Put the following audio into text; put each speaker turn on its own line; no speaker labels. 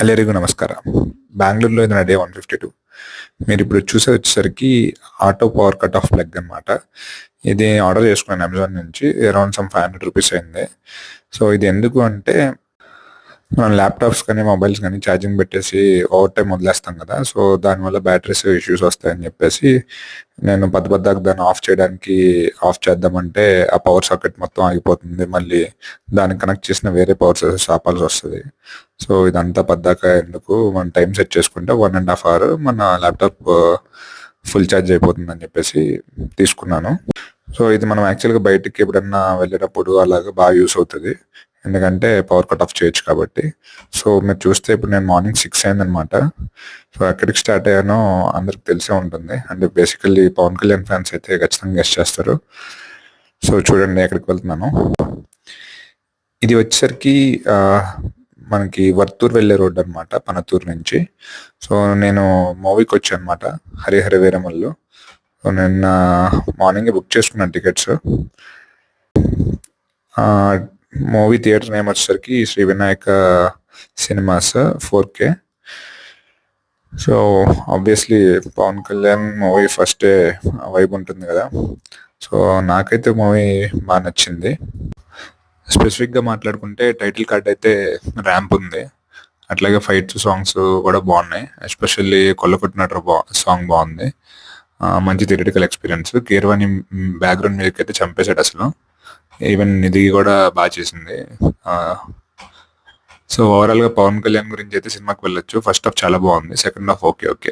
ಎಲ್ಲರಿಗೂ ನಮಸ್ಕಾರ. బెంగుళూరులో ఇది నా డే 152. మీరిప్పుడు చూసేది వచ్చేసరికి auto power cut off plug అనమాట. ఇది ఆర్డర్ చేసుకున్నాను అమెజాన్ నుంచి. అరౌండ్ సమ్ ₹500 అయింది. సో ఇది ఎందుకు అంటే మనం ల్యాప్టాప్స్ కానీ మొబైల్స్ కానీ ఛార్జింగ్ పెట్టేసి ఓవర్ టైం వదిలేస్తాం కదా. సో దానివల్ల బ్యాటరీస్ ఇష్యూస్ వస్తాయని చెప్పేసి నేను పద్దాక దాన్ని ఆఫ్ చేద్దామంటే ఆ పవర్ సాకెట్ మొత్తం ఆగిపోతుంది. మళ్ళీ దానికి కనెక్ట్ చేసిన వేరే పవర్ సోర్సెస్ ఆపాల్సి వస్తుంది. సో ఇదంతా పద్దాక ఎందుకు, మనం టైం సెట్ చేసుకుంటే 1.5 hour మన ల్యాప్టాప్ ఫుల్ ఛార్జ్ అయిపోతుందని చెప్పేసి తీసుకున్నాను. సో ఇది మనం యాక్చువల్గా బయటికి ఎప్పుడన్నా వెళ్ళేటప్పుడు అలాగా బాగా యూస్ అవుతుంది. ఎందుకంటే పవర్ కట్ ఆఫ్ చేయొచ్చు కాబట్టి. సో మీరు చూస్తే ఇప్పుడు నేను మార్నింగ్ 6 అయిందనమాట. సో ఎక్కడికి స్టార్ట్ అయ్యానో అందరికి తెలిసే ఉంటుంది. అంటే బేసికల్లీ పవన్ కళ్యాణ్ ఫ్యాన్స్ అయితే ఖచ్చితంగా గెస్ట్ చేస్తారు. సో చూడండి ఎక్కడికి వెళ్తున్నాను. ఇది వచ్చేసరికి మనకి వర్తూర్ వెళ్ళే రోడ్ అనమాట, పనతూరు నుంచి. సో నేను మూవీకి వచ్చాను అనమాట, హరిహర వీరమల్లు. సో నిన్న మార్నింగే బుక్ చేసుకున్నాను టికెట్స్. మూవీ థియేటర్ నేమ్ వచ్చేసరికి Sri Vinayaka cinemas 4K. So obviously Pawan Kalyan movie first day vibe ఉంటుంది కదా. సో నాకైతే మూవీ బాగా నచ్చింది. స్పెసిఫిక్గా మాట్లాడుకుంటే టైటిల్ కార్డ్ అయితే ర్యాంప్ ఉంది. అట్లాగే ఫైట్స్ సాంగ్స్ కూడా బాగున్నాయి. ఎస్పెషల్లీ కొల్లకొట్టినట్టు సాంగ్ బాగుంది. మంచి theatrical experience. Keeravani background music అయితే చంపేశాడు అసలు. ఈవెన్ నిధి కూడా బాగా చేసింది. సో ఓవరాల్గా పవన్ కళ్యాణ్ గురించి అయితే సినిమాకి వెళ్ళొచ్చు. ఫస్ట్ హాఫ్ చాలా బాగుంది, సెకండ్ హాఫ్ ఓకే.